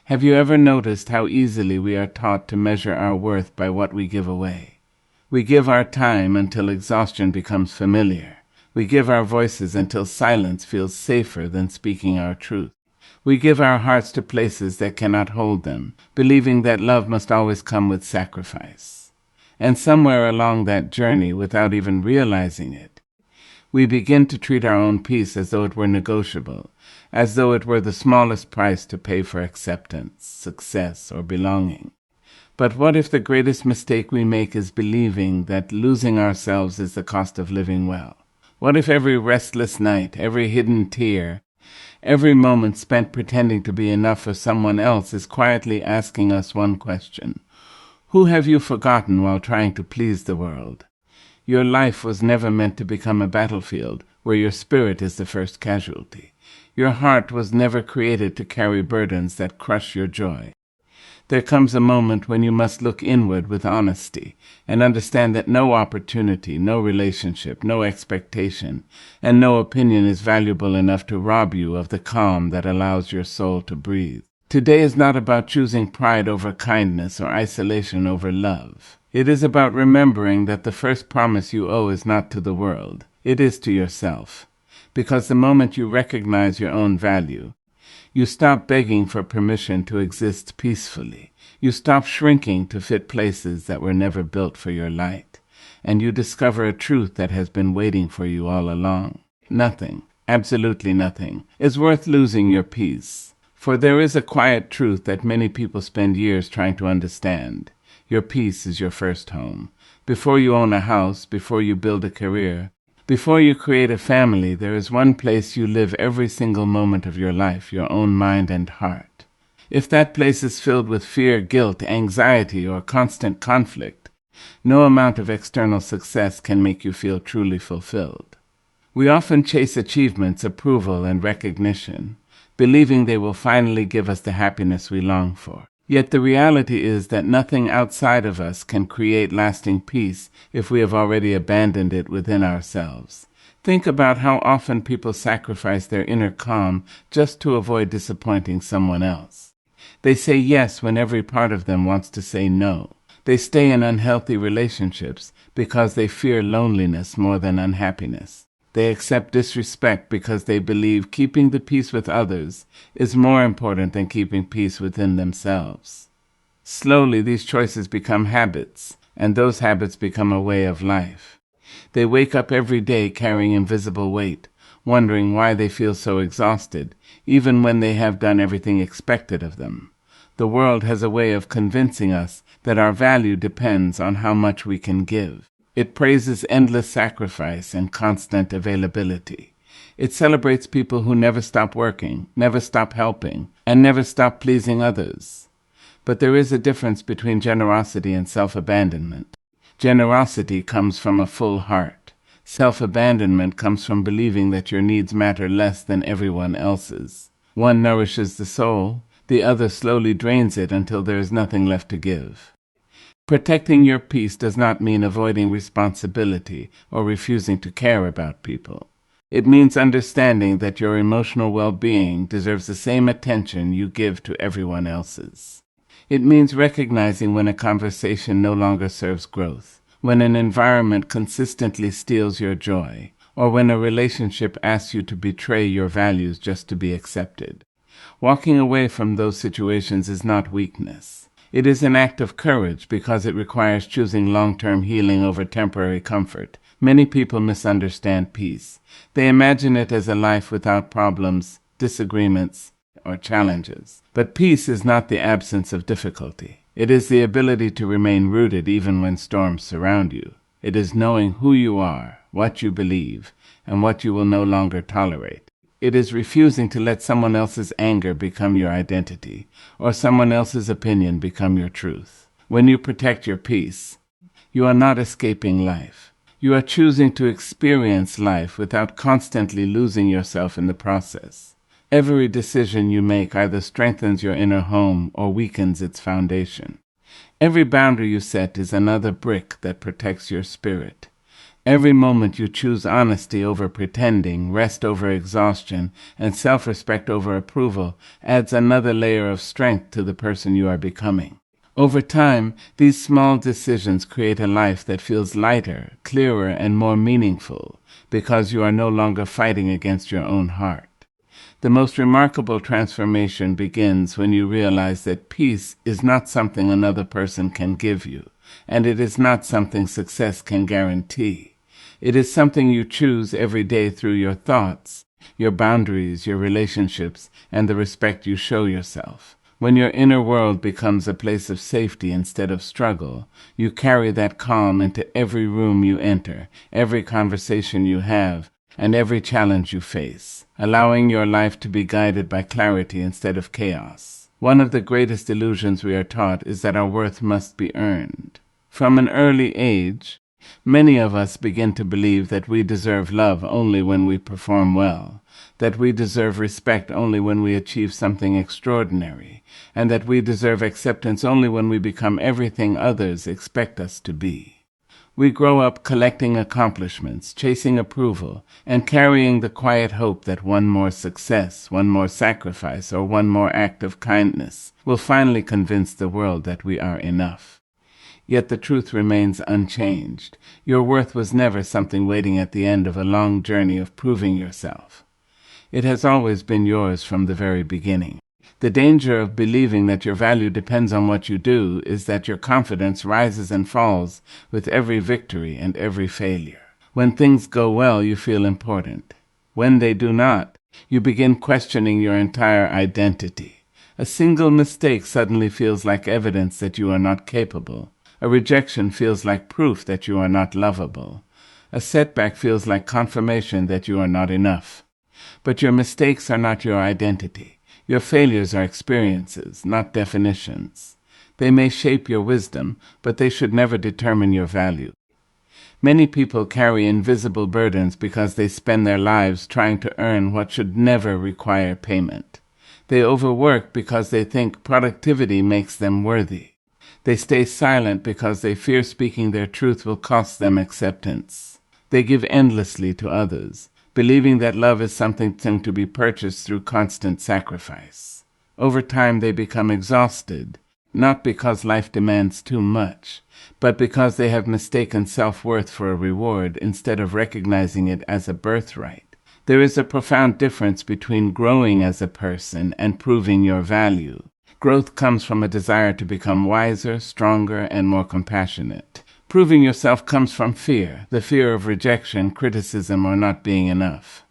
Have you ever noticed how easily we are taught to measure our worth by what we give away? We give our time until exhaustion becomes familiar. We give our voices until silence feels safer than speaking our truth. We give our hearts to places that cannot hold them, believing that love must always come with sacrifice. And somewhere along that journey, without even realizing it, we begin to treat our own peace as though it were negotiable, as though it were the smallest price to pay for acceptance, success, or belonging. But what if the greatest mistake we make is believing that losing ourselves is the cost of living well? What if every restless night, every hidden tear, every moment spent pretending to be enough for someone else is quietly asking us one question? Who have you forgotten while trying to please the world? Your life was never meant to become a battlefield where your spirit is the first casualty. Your heart was never created to carry burdens that crush your joy. There comes a moment when you must look inward with honesty and understand that no opportunity, no relationship, no expectation, and no opinion is valuable enough to rob you of the calm that allows your soul to breathe. Today is not about choosing pride over kindness or isolation over love. It is about remembering that the first promise you owe is not to the world, it is to yourself. Because the moment you recognize your own value, you stop begging for permission to exist peacefully. You stop shrinking to fit places that were never built for your light. And you discover a truth that has been waiting for you all along. Nothing, absolutely nothing, is worth losing your peace. For there is a quiet truth that many people spend years trying to understand. Your peace is your first home. Before you own a house, before you build a career, before you create a family, there is one place you live every single moment of your life, your own mind and heart. If that place is filled with fear, guilt, anxiety, or constant conflict, no amount of external success can make you feel truly fulfilled. We often chase achievements, approval, and recognition, believing they will finally give us the happiness we long for. Yet the reality is that nothing outside of us can create lasting peace if we have already abandoned it within ourselves. Think about how often people sacrifice their inner calm just to avoid disappointing someone else. They say yes when every part of them wants to say no. They stay in unhealthy relationships because they fear loneliness more than unhappiness. They accept disrespect because they believe keeping the peace with others is more important than keeping peace within themselves. Slowly, these choices become habits, and those habits become a way of life. They wake up every day carrying invisible weight, wondering why they feel so exhausted, even when they have done everything expected of them. The world has a way of convincing us that our value depends on how much we can give. It praises endless sacrifice and constant availability. It celebrates people who never stop working, never stop helping, and never stop pleasing others. But there is a difference between generosity and self-abandonment. Generosity comes from a full heart. Self-abandonment comes from believing that your needs matter less than everyone else's. One nourishes the soul, the other slowly drains it until there is nothing left to give. Protecting your peace does not mean avoiding responsibility or refusing to care about people. It means understanding that your emotional well-being deserves the same attention you give to everyone else's. It means recognizing when a conversation no longer serves growth, when an environment consistently steals your joy, or when a relationship asks you to betray your values just to be accepted. Walking away from those situations is not weakness. It is an act of courage because it requires choosing long-term healing over temporary comfort. Many people misunderstand peace. They imagine it as a life without problems, disagreements, or challenges. But peace is not the absence of difficulty. It is the ability to remain rooted even when storms surround you. It is knowing who you are, what you believe, and what you will no longer tolerate. It is refusing to let someone else's anger become your identity, or someone else's opinion become your truth. When you protect your peace, you are not escaping life. You are choosing to experience life without constantly losing yourself in the process. Every decision you make either strengthens your inner home or weakens its foundation. Every boundary you set is another brick that protects your spirit. Every moment you choose honesty over pretending, rest over exhaustion, and self-respect over approval adds another layer of strength to the person you are becoming. Over time, these small decisions create a life that feels lighter, clearer, and more meaningful because you are no longer fighting against your own heart. The most remarkable transformation begins when you realize that peace is not something another person can give you, and it is not something success can guarantee. It is something you choose every day through your thoughts, your boundaries, your relationships, and the respect you show yourself. When your inner world becomes a place of safety instead of struggle, you carry that calm into every room you enter, every conversation you have, and every challenge you face, allowing your life to be guided by clarity instead of chaos. One of the greatest illusions we are taught is that our worth must be earned. From an early age, many of us begin to believe that we deserve love only when we perform well, that we deserve respect only when we achieve something extraordinary, and that we deserve acceptance only when we become everything others expect us to be. We grow up collecting accomplishments, chasing approval, and carrying the quiet hope that one more success, one more sacrifice, or one more act of kindness will finally convince the world that we are enough. Yet the truth remains unchanged. Your worth was never something waiting at the end of a long journey of proving yourself. It has always been yours from the very beginning. The danger of believing that your value depends on what you do is that your confidence rises and falls with every victory and every failure. When things go well, you feel important. When they do not, you begin questioning your entire identity. A single mistake suddenly feels like evidence that you are not capable. A rejection feels like proof that you are not lovable. A setback feels like confirmation that you are not enough. But your mistakes are not your identity. Your failures are experiences, not definitions. They may shape your wisdom, but they should never determine your value. Many people carry invisible burdens because they spend their lives trying to earn what should never require payment. They overwork because they think productivity makes them worthy. They stay silent because they fear speaking their truth will cost them acceptance. They give endlessly to others, believing that love is something to be purchased through constant sacrifice. Over time they become exhausted, not because life demands too much, but because they have mistaken self-worth for a reward instead of recognizing it as a birthright. There is a profound difference between growing as a person and proving your value. Growth comes from a desire to become wiser, stronger, and more compassionate. Proving yourself comes from fear, the fear of rejection, criticism, or not being enough.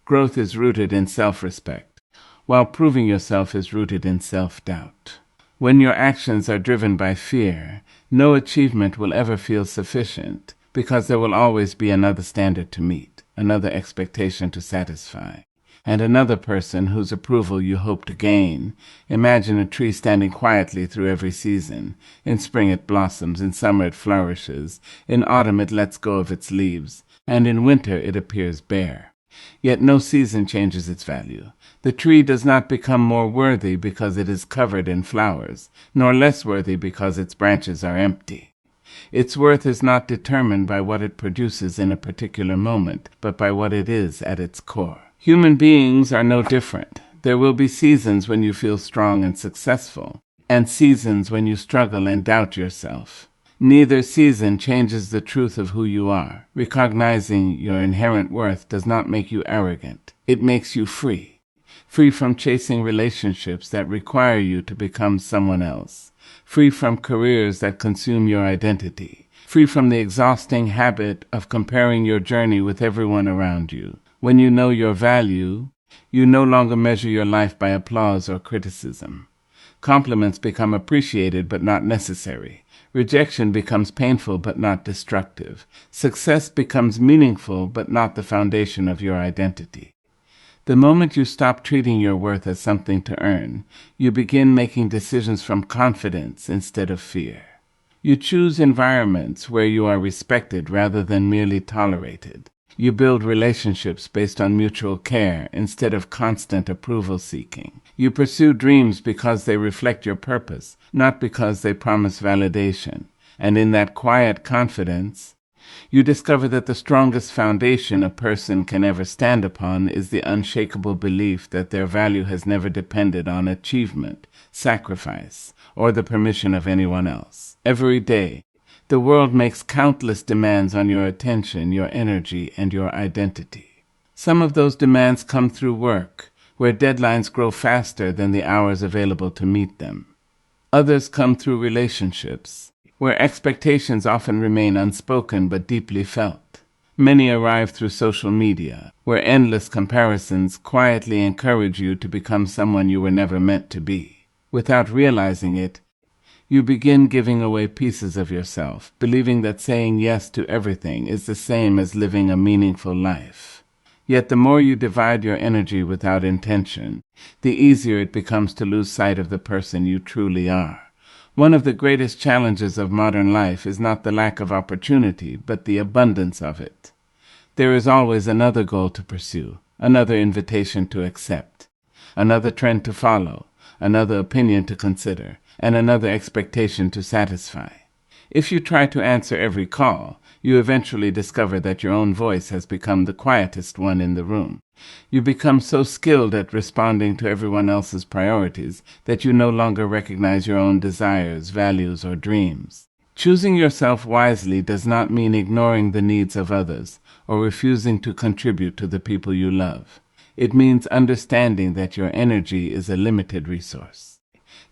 Growth is rooted in self-respect, while proving yourself is rooted in self-doubt. When your actions are driven by fear, no achievement will ever feel sufficient, because there will always be another standard to meet, another expectation to satisfy, and another person whose approval you hope to gain. Imagine a tree standing quietly through every season. In spring it blossoms, in summer it flourishes, in autumn it lets go of its leaves, and in winter it appears bare. Yet no season changes its value. The tree does not become more worthy because it is covered in flowers, nor less worthy because its branches are empty. Its worth is not determined by what it produces in a particular moment, but by what it is at its core. Human beings are no different. There will be seasons when you feel strong and successful, and seasons when you struggle and doubt yourself. Neither season changes the truth of who you are. Recognizing your inherent worth does not make you arrogant. It makes you free. Free from chasing relationships that require you to become someone else. Free from careers that consume your identity. Free from the exhausting habit of comparing your journey with everyone around you. When you know your value, you no longer measure your life by applause or criticism. Compliments become appreciated but not necessary. Rejection becomes painful but not destructive. Success becomes meaningful but not the foundation of your identity. The moment you stop treating your worth as something to earn, you begin making decisions from confidence instead of fear. You choose environments where you are respected rather than merely tolerated. You build relationships based on mutual care instead of constant approval seeking. You pursue dreams because they reflect your purpose, not because they promise validation. And in that quiet confidence, You discover that the strongest foundation a person can ever stand upon is the unshakable belief that their value has never depended on achievement, sacrifice, or the permission of anyone else. Every day, the world makes countless demands on your attention, your energy, and your identity. Some of those demands come through work, where deadlines grow faster than the hours available to meet them. Others come through relationships, where expectations often remain unspoken but deeply felt. Many arrive through social media, where endless comparisons quietly encourage you to become someone you were never meant to be. Without realizing it, you begin giving away pieces of yourself, believing that saying yes to everything is the same as living a meaningful life. Yet the more you divide your energy without intention, the easier it becomes to lose sight of the person you truly are. One of the greatest challenges of modern life is not the lack of opportunity, but the abundance of it. There is always another goal to pursue, another invitation to accept, another trend to follow, another opinion to consider, and another expectation to satisfy. If you try to answer every call, you eventually discover that your own voice has become the quietest one in the room. You become so skilled at responding to everyone else's priorities that you no longer recognize your own desires, values, or dreams. Choosing yourself wisely does not mean ignoring the needs of others or refusing to contribute to the people you love. It means understanding that your energy is a limited resource.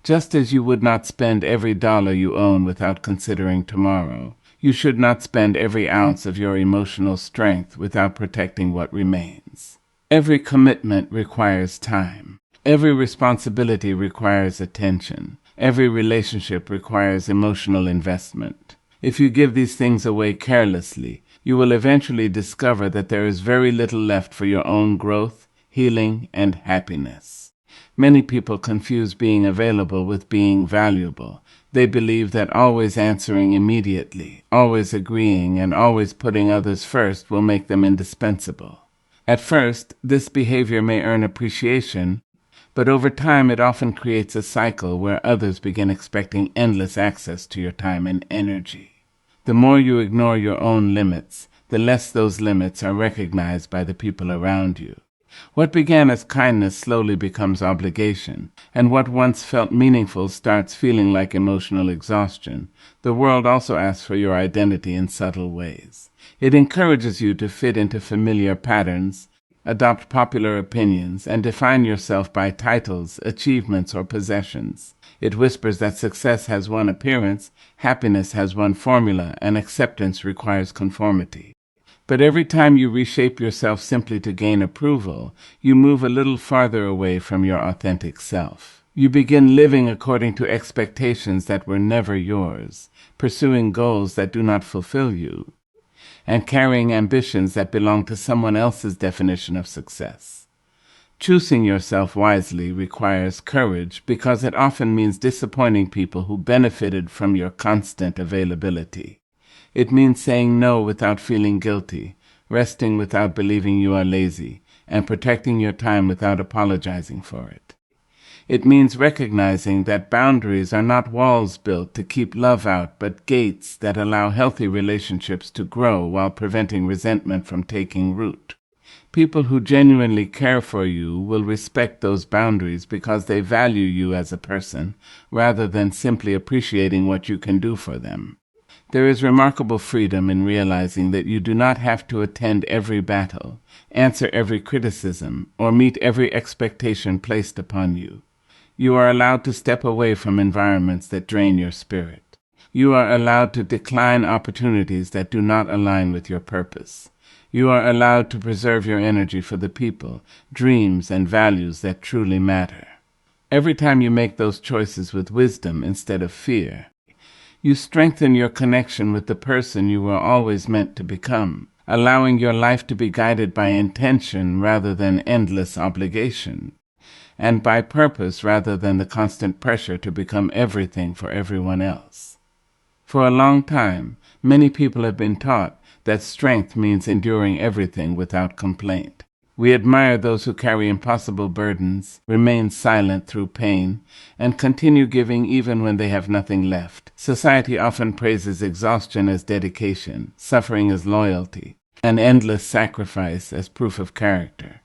Just as you would not spend every dollar you own without considering tomorrow, you should not spend every ounce of your emotional strength without protecting what remains. Every commitment requires time. Every responsibility requires attention. Every relationship requires emotional investment. If you give these things away carelessly, you will eventually discover that there is very little left for your own growth, healing, and happiness. Many people confuse being available with being valuable. They believe that always answering immediately, always agreeing, and always putting others first will make them indispensable. At first, this behavior may earn appreciation, but over time it often creates a cycle where others begin expecting endless access to your time and energy. The more you ignore your own limits, the less those limits are recognized by the people around you. What began as kindness slowly becomes obligation, and what once felt meaningful starts feeling like emotional exhaustion. The world also asks for your identity in subtle ways. It encourages you to fit into familiar patterns, adopt popular opinions, and define yourself by titles, achievements, or possessions. It whispers that success has one appearance, happiness has one formula, and acceptance requires conformity. But every time you reshape yourself simply to gain approval, you move a little farther away from your authentic self. You begin living according to expectations that were never yours, pursuing goals that do not fulfill you, and carrying ambitions that belong to someone else's definition of success. Choosing yourself wisely requires courage because it often means disappointing people who benefited from your constant availability. It means saying no without feeling guilty, resting without believing you are lazy, and protecting your time without apologizing for it. It means recognizing that boundaries are not walls built to keep love out, but gates that allow healthy relationships to grow while preventing resentment from taking root. People who genuinely care for you will respect those boundaries because they value you as a person, rather than simply appreciating what you can do for them. There is remarkable freedom in realizing that you do not have to attend every battle, answer every criticism, or meet every expectation placed upon you. You are allowed to step away from environments that drain your spirit. You are allowed to decline opportunities that do not align with your purpose. You are allowed to preserve your energy for the people, dreams, and values that truly matter. Every time you make those choices with wisdom instead of fear, you strengthen your connection with the person you were always meant to become, allowing your life to be guided by intention rather than endless obligation, and by purpose rather than the constant pressure to become everything for everyone else. For a long time, many people have been taught that strength means enduring everything without complaint. We admire those who carry impossible burdens, remain silent through pain, and continue giving even when they have nothing left. Society often praises exhaustion as dedication, suffering as loyalty, and endless sacrifice as proof of character.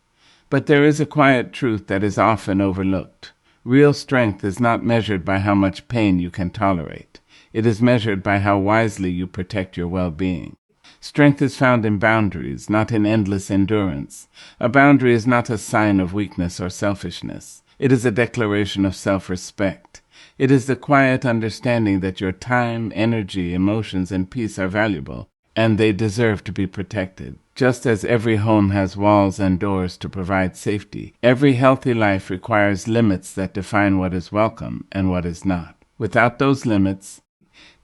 But there is a quiet truth that is often overlooked. Real strength is not measured by how much pain you can tolerate. It is measured by how wisely you protect your well-being. Strength is found in boundaries, not in endless endurance. A boundary is not a sign of weakness or selfishness. It is a declaration of self-respect. It is the quiet understanding that your time, energy, emotions, and peace are valuable, and they deserve to be protected. Just as every home has walls and doors to provide safety, every healthy life requires limits that define what is welcome and what is not. Without those limits,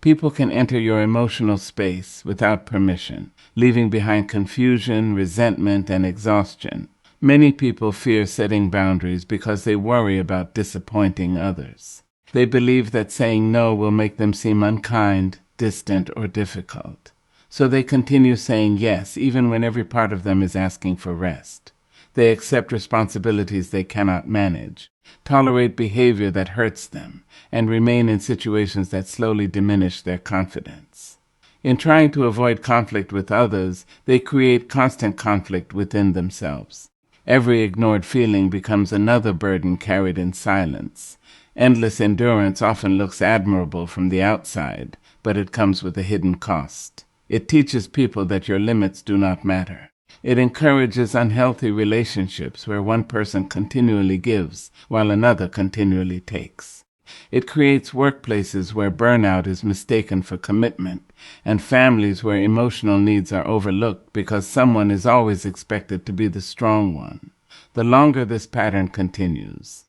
people can enter your emotional space without permission, leaving behind confusion, resentment, and exhaustion. Many people fear setting boundaries because they worry about disappointing others. They believe that saying no will make them seem unkind, distant, or difficult. So they continue saying yes, even when every part of them is asking for rest. They accept responsibilities they cannot manage, tolerate behavior that hurts them, and remain in situations that slowly diminish their confidence. In trying to avoid conflict with others, they create constant conflict within themselves. Every ignored feeling becomes another burden carried in silence. Endless endurance often looks admirable from the outside, but it comes with a hidden cost. It teaches people that your limits do not matter. It encourages unhealthy relationships where one person continually gives while another continually takes. It creates workplaces where burnout is mistaken for commitment, and families where emotional needs are overlooked because someone is always expected to be the strong one. The longer this pattern continues,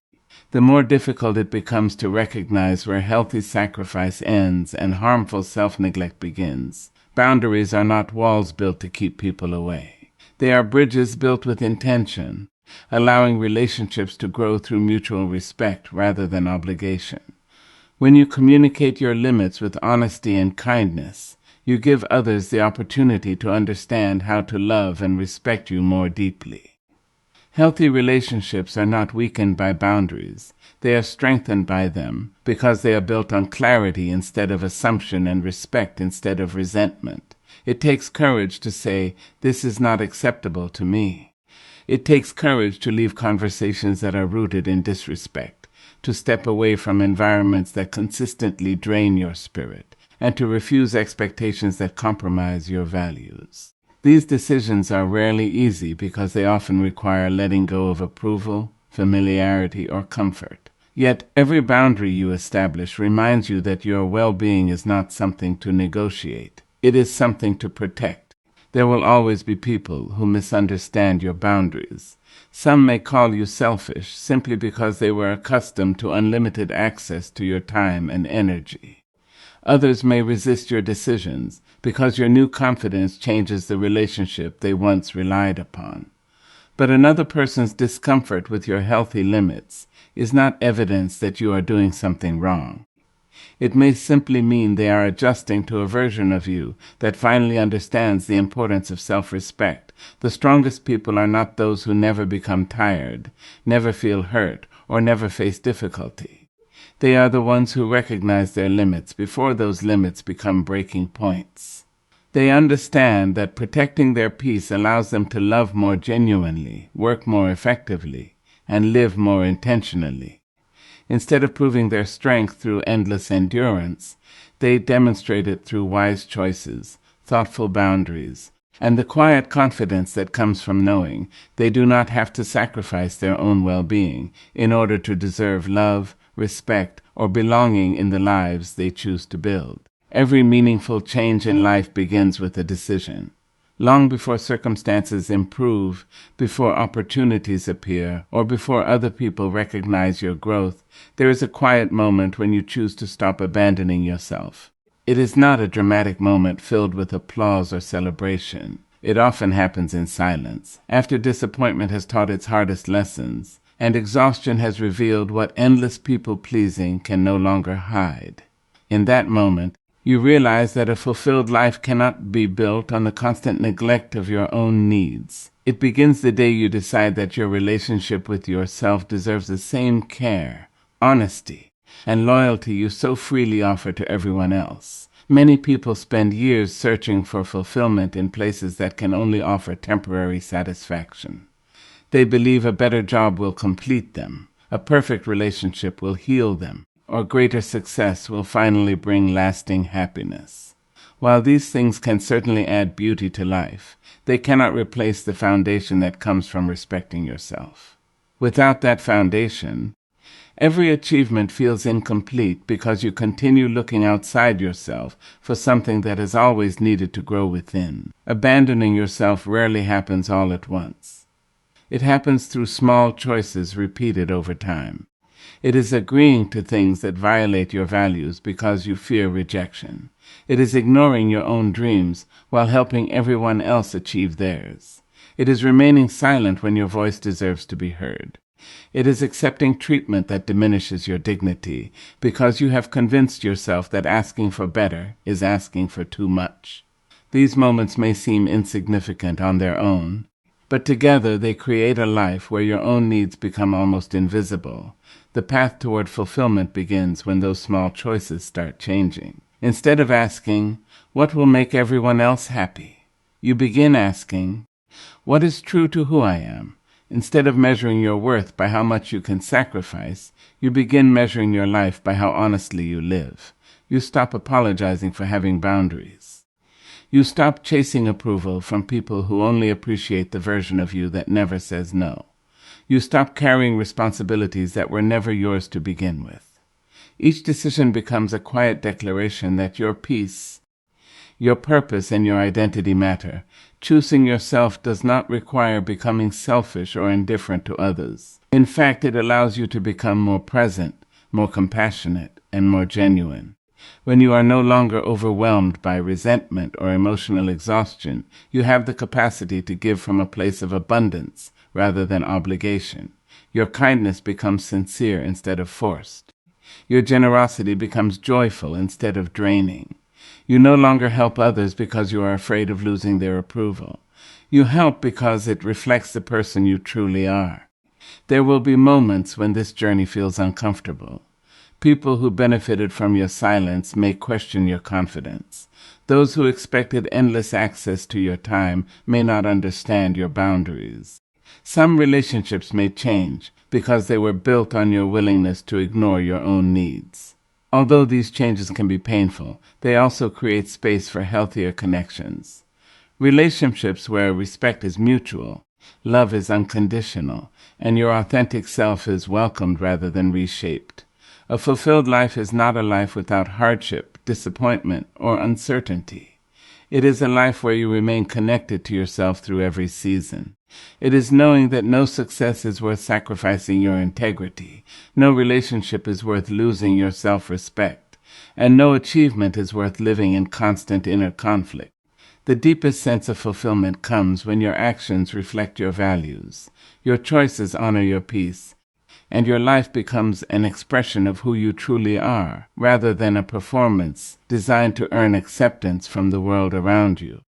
the more difficult it becomes to recognize where healthy sacrifice ends and harmful self-neglect begins. Boundaries are not walls built to keep people away. They are bridges built with intention, allowing relationships to grow through mutual respect rather than obligation. When you communicate your limits with honesty and kindness, you give others the opportunity to understand how to love and respect you more deeply. Healthy relationships are not weakened by boundaries. They are strengthened by them because they are built on clarity instead of assumption and respect instead of resentment. It takes courage to say, "This is not acceptable to me." It takes courage to leave conversations that are rooted in disrespect, to step away from environments that consistently drain your spirit, and to refuse expectations that compromise your values. These decisions are rarely easy because they often require letting go of approval, familiarity, or comfort. Yet every boundary you establish reminds you that your well-being is not something to negotiate. It is something to protect. There will always be people who misunderstand your boundaries. Some may call you selfish simply because they were accustomed to unlimited access to your time and energy. Others may resist your decisions because your new confidence changes the relationship they once relied upon. But another person's discomfort with your healthy limits is not evidence that you are doing something wrong. It may simply mean they are adjusting to a version of you that finally understands the importance of self-respect. The strongest people are not those who never become tired, never feel hurt, or never face difficulty. They are the ones who recognize their limits before those limits become breaking points. They understand that protecting their peace allows them to love more genuinely, work more effectively, and live more intentionally. Instead of proving their strength through endless endurance, they demonstrate it through wise choices, thoughtful boundaries, and the quiet confidence that comes from knowing they do not have to sacrifice their own well-being in order to deserve love, respect, or belonging in the lives they choose to build. Every meaningful change in life begins with a decision. Long before circumstances improve, before opportunities appear, or before other people recognize your growth, there is a quiet moment when you choose to stop abandoning yourself. It is not a dramatic moment filled with applause or celebration. It often happens in silence, after disappointment has taught its hardest lessons, and exhaustion has revealed what endless people-pleasing can no longer hide. In that moment, you realize that a fulfilled life cannot be built on the constant neglect of your own needs. It begins the day you decide that your relationship with yourself deserves the same care, honesty, and loyalty you so freely offer to everyone else. Many people spend years searching for fulfillment in places that can only offer temporary satisfaction. They believe a better job will complete them, a perfect relationship will heal them, or greater success will finally bring lasting happiness. While these things can certainly add beauty to life, they cannot replace the foundation that comes from respecting yourself. Without that foundation, every achievement feels incomplete because you continue looking outside yourself for something that has always needed to grow within. Abandoning yourself rarely happens all at once. It happens through small choices repeated over time. It is agreeing to things that violate your values because you fear rejection. It is ignoring your own dreams while helping everyone else achieve theirs. It is remaining silent when your voice deserves to be heard. It is accepting treatment that diminishes your dignity because you have convinced yourself that asking for better is asking for too much. These moments may seem insignificant on their own, but together they create a life where your own needs become almost invisible. The path toward fulfillment begins when those small choices start changing. Instead of asking, "What will make everyone else happy?" you begin asking, "What is true to who I am?" Instead of measuring your worth by how much you can sacrifice, you begin measuring your life by how honestly you live. You stop apologizing for having boundaries. You stop chasing approval from people who only appreciate the version of you that never says no. You stop carrying responsibilities that were never yours to begin with. Each decision becomes a quiet declaration that your peace, your purpose, and your identity matter. Choosing yourself does not require becoming selfish or indifferent to others. In fact, it allows you to become more present, more compassionate, and more genuine. When you are no longer overwhelmed by resentment or emotional exhaustion, you have the capacity to give from a place of abundance rather than obligation. Your kindness becomes sincere instead of forced. Your generosity becomes joyful instead of draining. You no longer help others because you are afraid of losing their approval. You help because it reflects the person you truly are. There will be moments when this journey feels uncomfortable. People who benefited from your silence may question your confidence. Those who expected endless access to your time may not understand your boundaries. Some relationships may change because they were built on your willingness to ignore your own needs. Although these changes can be painful, they also create space for healthier connections. Relationships where respect is mutual, love is unconditional, and your authentic self is welcomed rather than reshaped. A fulfilled life is not a life without hardship, disappointment, or uncertainty. It is a life where you remain connected to yourself through every season. It is knowing that no success is worth sacrificing your integrity, no relationship is worth losing your self-respect, and no achievement is worth living in constant inner conflict. The deepest sense of fulfillment comes when your actions reflect your values, your choices honor your peace, and your life becomes an expression of who you truly are, rather than a performance designed to earn acceptance from the world around you.